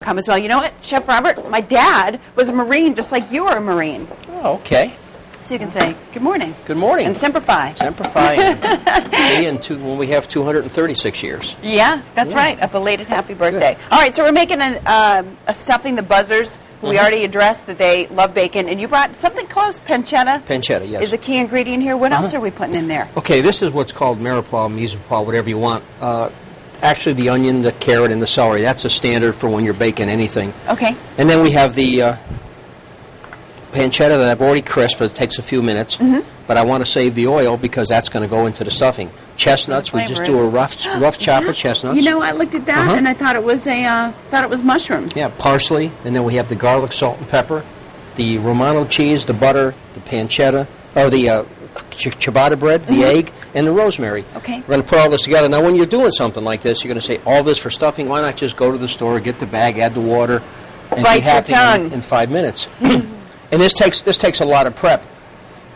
As well. You know what, Chef Robert? My dad was a Marine, just like you were a Marine. Oh, okay. So you can say, good morning. Good morning. And Semper Fi. Semper Fi. When we have 236 years. Yeah, that's right. A belated happy birthday. Good. All right, so we're making a stuffing the buzzers. We already addressed that they love bacon. And you brought something close, pancetta. Pancetta, yes. Is a key ingredient here. What else are we putting in there? Okay, this is what's called mirepoix, mise-en-poix, whatever you want. Actually, the onion, the carrot, and the celery. That's a standard for when you're baking anything. Okay. And then we have the pancetta that I've already crisped, but it takes a few minutes. But I want to save the oil because that's going to go into the stuffing. Chestnuts, we just do a rough chop of chestnuts. You know, I looked at that and I thought it was mushrooms. Yeah, parsley, and then we have the garlic, salt, and pepper, the Romano cheese, the butter, the pancetta, or the ciabatta bread, the egg, and the rosemary. Okay. We're going to put all this together. Now, when you're doing something like this, you're going to say, all this for stuffing, why not just go to the store, get the bag, add the water, and Bite be happy your tongue. in 5 minutes. And this takes a lot of prep.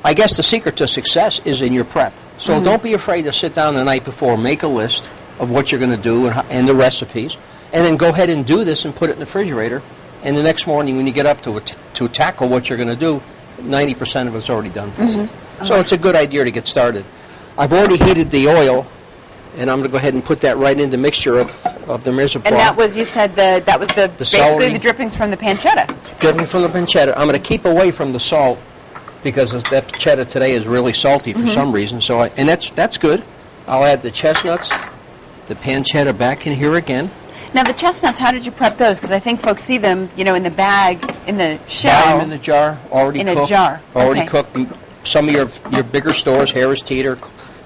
I guess the secret to success is in your prep. So don't be afraid to sit down the night before, make a list of what you're going to do and the recipes, and then go ahead and do this and put it in the refrigerator. And the next morning when you get up to tackle what you're going to do, 90% of it's already done for you. So it's a good idea to get started. I've already heated the oil, and I'm going to go ahead and put that right in the mixture of the mise-en-poix. And that was, you said, that was basically celery, the drippings from the pancetta. Dripping from the pancetta. I'm going to keep away from the salt because that pancetta today is really salty for some reason. So and that's good. I'll add the chestnuts, the pancetta back in here again. Now the chestnuts, how did you prep those? Because I think folks see them, you know, in the bag, in the shell. Buy them in the jar, already cooked. In a jar. Already cooked. Some of your bigger stores, Harris Teeter,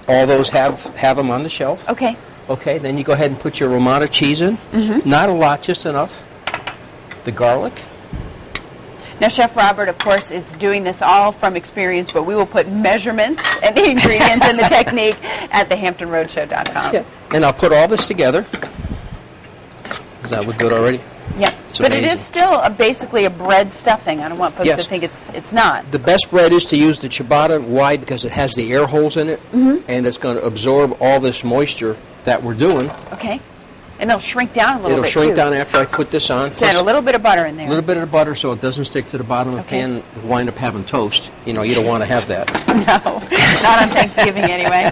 all those have them on the shelf. Okay. Okay, then you go ahead and put your Romano cheese in. Not a lot, just enough. The garlic. Now, Chef Robert, of course, is doing this all from experience, but we will put measurements and the ingredients and the technique at thehamptonroadshow.com. Yeah, and I'll put all this together. Is that look good already? Yeah, but it is still basically a bread stuffing. I don't want folks to think it's not. The best bread is to use the ciabatta. Why? Because it has the air holes in it, and it's going to absorb all this moisture that we're doing. Okay. And it'll shrink down a little bit, It'll shrink down after I put this on. So add a little bit of butter in there. A little bit of butter so it doesn't stick to the bottom of the pan and wind up having toast. You know, you don't want to have that. No, not on Thanksgiving anyway.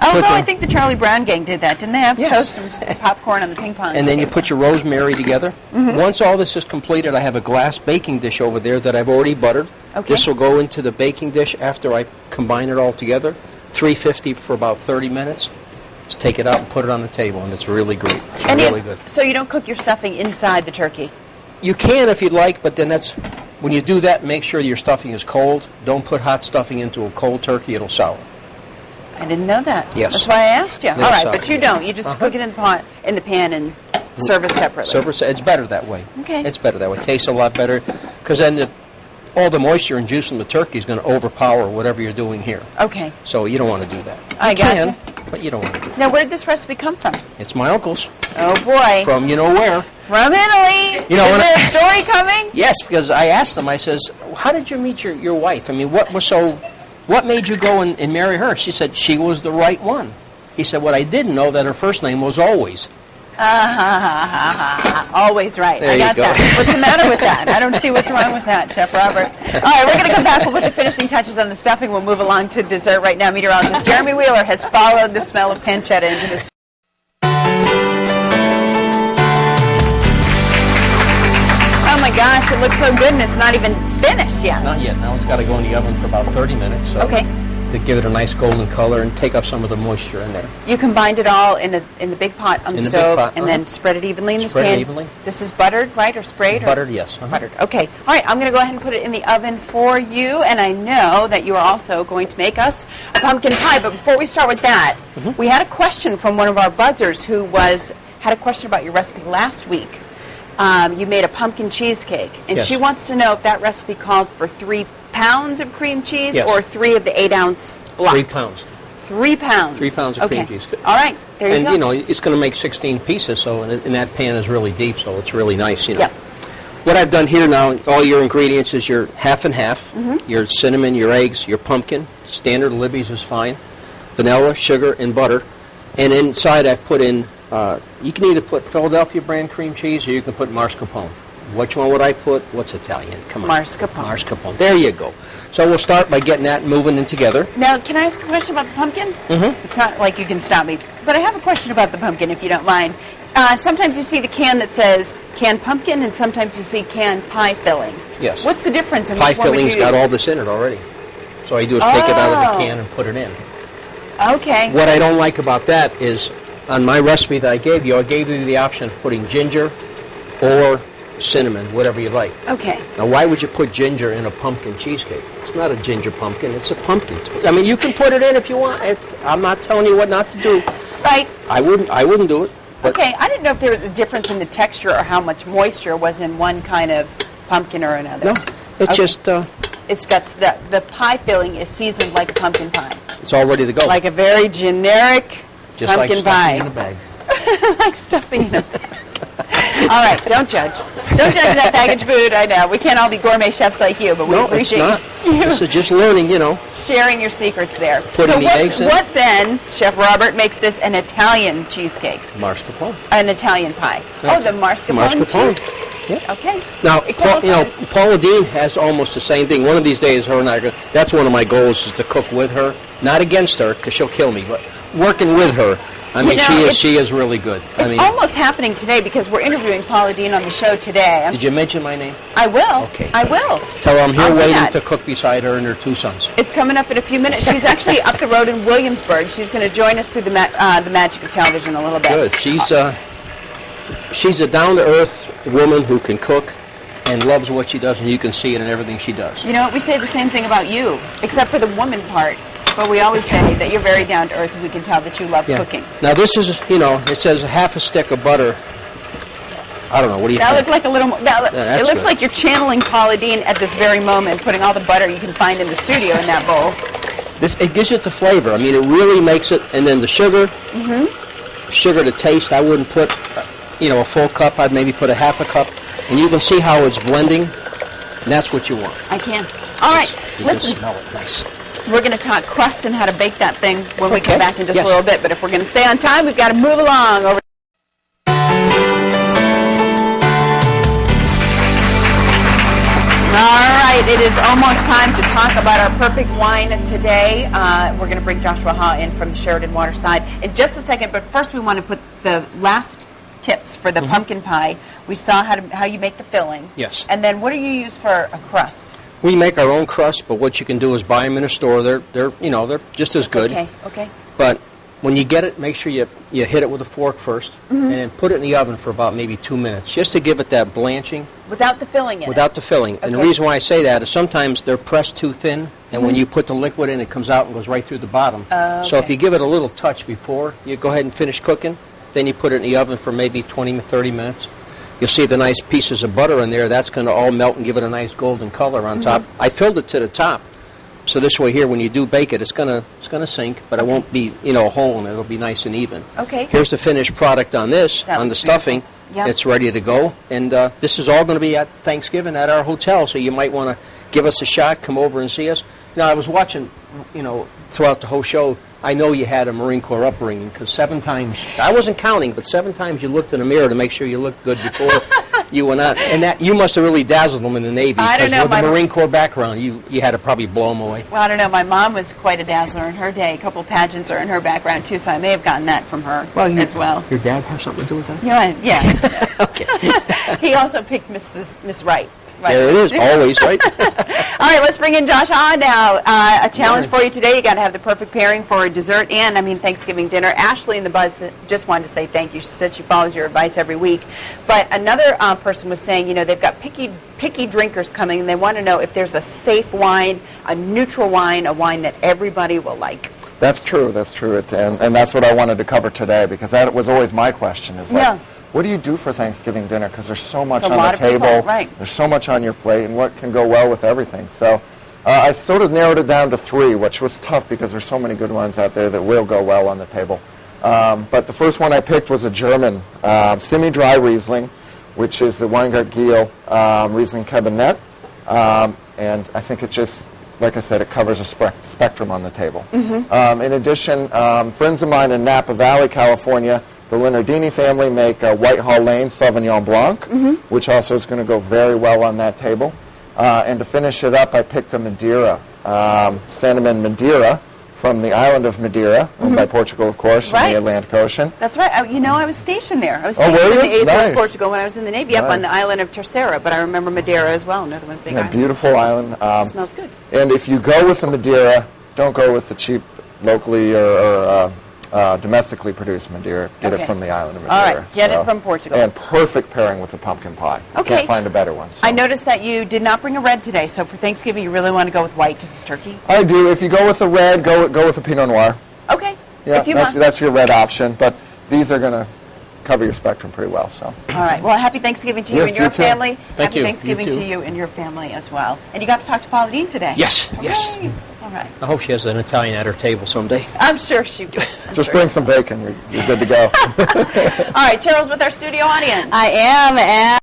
Oh, no, I think the Charlie Brown gang did that. Didn't they have toast and popcorn on the ping pong? And then you put your rosemary together. Once all this is completed, I have a glass baking dish over there that I've already buttered. Okay. This will go into the baking dish after I combine it all together. 350 for about 30 minutes. Just take it out and put it on the table, and it's really great. It's really good. So you don't cook your stuffing inside the turkey? You can if you'd like, but then when you do that, make sure your stuffing is cold. Don't put hot stuffing into a cold turkey. It'll sour. I didn't know that. Yes. That's why I asked you. All right, but you don't. You just cook it in the pan and serve it separately. It's better that way. Okay. It's better that way. It tastes a lot better because then all the moisture and juice from the turkey is going to overpower whatever you're doing here. Okay. So you don't want to do that. I gotcha. But you don't want to do that. Now, where did this recipe come from? It's my uncle's. Oh, boy. From you know where. From Italy. You know, is there a story coming? Yes, because I asked him, I says, how did you meet your wife? I mean, what made you go and marry her? She said, she was the right one. He said, what I didn't know that her first name was Always. Always right. There I got you go. that. What's the matter with that? I don't see what's wrong with that, Chef Robert. All right, we're going to come back. We'll put the finishing touches on the stuffing. We'll move along to dessert right now. Meteorologist Jeremy Wheeler has followed the smell of pancetta into this. Oh my gosh, it looks so good and it's not even finished yet. Not yet. Now it's got to go in the oven for about 30 minutes. So okay. To give it a nice golden color and take up some of the moisture in there. You combined it all in the big pot on the stove and then spread it evenly in this pan. Spread it evenly. This is buttered, right, or sprayed? Buttered, yes. Buttered. Okay. All right, I'm going to go ahead and put it in the oven for you, and I know that you are also going to make us a pumpkin pie. But before we start with that, we had a question from one of our buzzers who had a question about your recipe last week. You made a pumpkin cheesecake, and she wants to know if that recipe called for 3 pounds of cream cheese or 3 of the 8-ounce blocks. 3 pounds. 3 pounds. 3 pounds of cream cheese. All right, there you go. And, you know, it's going to make 16 pieces, so, and that pan is really deep, so it's really nice, you know. Yep. What I've done here now, all your ingredients is your half and half, your cinnamon, your eggs, your pumpkin, standard Libby's is fine, vanilla, sugar, and butter. And inside I've put in You can either put Philadelphia brand cream cheese or you can put mascarpone. Which one would I put? What's Italian? Come on. Mascarpone. Mascarpone. There you go. So we'll start by getting that and moving in together. Now, can I ask a question about the pumpkin? Mm-hmm. It's not like you can stop me, but I have a question about the pumpkin, if you don't mind. Sometimes you see the can that says canned pumpkin, and sometimes you see canned pie filling. Yes. What's the difference? Pie filling's got all this in it already. So all you do is take it out of the can and put it in. Okay. What I don't like about that is, on my recipe that I gave you the option of putting ginger or cinnamon, whatever you like. Okay. Now, why would you put ginger in a pumpkin cheesecake? It's not a ginger pumpkin. It's a pumpkin. I mean, you can put it in if you want. I'm not telling you what not to do. Right. I wouldn't do it. Okay. I didn't know if there was a difference in the texture or how much moisture was in one kind of pumpkin or another. No. It's just... it's got the pie filling is seasoned like a pumpkin pie. It's all ready to go. Like a very generic just pumpkin like pie. Stuffing in a bag. Like stuffing in a bag. All right, don't judge. Don't judge that packaged food. I know we can't all be gourmet chefs like you, but we appreciate you. This is just learning, sharing your secrets there. Putting the eggs in. What then, Chef Robert, makes this an Italian cheesecake? Mascarpone. An Italian pie. Right. Oh, the mascarpone cheese. Yeah. Okay. Now, Paula Dean has almost the same thing. One of these days, her and I, that's one of my goals, is to cook with her, not against her, because she'll kill me, but working with her. I mean, she is really good. It's almost happening today because we're interviewing Paula Dean on the show today. Did you mention my name? I will. Okay. I will. Tell her I'm here waiting to cook beside her and her two sons. It's coming up in a few minutes. She's actually up the road in Williamsburg. She's going to join us through the magic of television a little bit. Good. She's a down-to-earth woman who can cook and loves what she does, and you can see it in everything she does. You know what? We say the same thing about you, except for the woman part. But we always say that you're very down to earth, and we can tell that you love cooking. Now this is, it says half a stick of butter. I don't know. What do you think? That looks like a little more. It looks like you're channeling Paula Dean at this very moment, putting all the butter you can find in the studio in that bowl. It gives it the flavor. I mean, it really makes it. And then the sugar. Sugar to taste. I wouldn't put, a full cup. I'd maybe put a half a cup, and you can see how it's blending. And that's what you want. I can. All right. Listen. Smell it nice. We're going to talk crust and how to bake that thing when we come back in just a little bit. But if we're going to stay on time, we've got to move along. All right, it is almost time to talk about our perfect wine today. We're going to bring Joshua Ha in from the Sheridan Waterside in just a second. But first, we want to put the last tips for the pumpkin pie. We saw how you make the filling. Yes. And then what do you use for a crust? We make our own crust, but what you can do is buy them in a store. They're just as good. Okay. But when you get it, make sure you hit it with a fork first, and then put it in the oven for about maybe 2 minutes, just to give it that blanching. Without the filling in it? Without the filling. And the reason why I say that is sometimes they're pressed too thin, and when you put the liquid in, it comes out and goes right through the bottom. So if you give it a little touch before you go ahead and finish cooking, then you put it in the oven for maybe 20 to 30 minutes. You'll see the nice pieces of butter in there. That's going to all melt and give it a nice golden color on top. I filled it to the top, so this way here, when you do bake it, it's going to sink, but it won't be a hole in it. It'll be nice and even. Okay. Here's the finished product on this, on the stuffing. Yep. It's ready to go, and this is all going to be at Thanksgiving at our hotel. So you might want to give us a shot, come over and see us. Now I was watching, throughout the whole show. I know you had a Marine Corps upbringing because 7 times, I wasn't counting, but 7 times you looked in the mirror to make sure you looked good before you went out. And that you must have really dazzled them in the Navy. I don't know. With the Marine Corps background, you had to probably blow them away. Well, I don't know. My mom was quite a dazzler in her day. A couple of pageants are in her background, too, so I may have gotten that from her as well. Your dad have something to do with that? Yeah. Okay. He also picked Miss Wright. Right. There it is, always, right? All right, let's bring in Josh Ha now. A challenge for you today. You got to have the perfect pairing for a dessert and, Thanksgiving dinner. Ashley in the Buzz just wanted to say thank you. She said she follows your advice every week. But another person was saying, they've got picky drinkers coming, and they want to know if there's a safe wine, a neutral wine, a wine that everybody will like. That's true. And that's what I wanted to cover today, because that was always my question. Is what do you do for Thanksgiving dinner? Because there's so much on the table. There's so much on your plate, and what can go well with everything. So I sort of narrowed it down to 3, which was tough because there's so many good ones out there that will go well on the table. But the first one I picked was a German semi-dry Riesling, which is the Weingart Giel Riesling Cabernet. And I think it just, like I said, it covers a spectrum on the table. In addition, friends of mine in Napa Valley, California, The Leonardini family make Whitehall Lane Sauvignon Blanc, which also is going to go very well on that table. And to finish it up, I picked a Madeira, cinnamon Madeira, from the island of Madeira, owned by Portugal, of course, in the Atlantic Ocean. That's right. I was stationed there. I was stationed in the Azores, Portugal, when I was in the Navy, up on the island of Terceira. But I remember Madeira as well, another one big island. Beautiful island. It smells good. And if you go with the Madeira, don't go with the cheap locally or domestically produced Madeira. Get it from the island of Madeira. All right, get it from Portugal. And perfect pairing with a pumpkin pie. Okay. Can't find a better one. So. I noticed that you did not bring a red today, so for Thanksgiving you really want to go with white because it's turkey? I do. If you go with a red, go with a Pinot Noir. Okay. Yeah, that's your red option, but these are going to cover your spectrum pretty well. So. All right. Well, happy Thanksgiving to you and your family. Thank you. Happy Thanksgiving to you and your family as well. And you got to talk to Paula Dean today. Yes, yes. All right. I hope she has an Italian at her table someday. I'm sure she will. Just bring some bacon. You're good to go. All right, Cheryl's with our studio audience. I am, and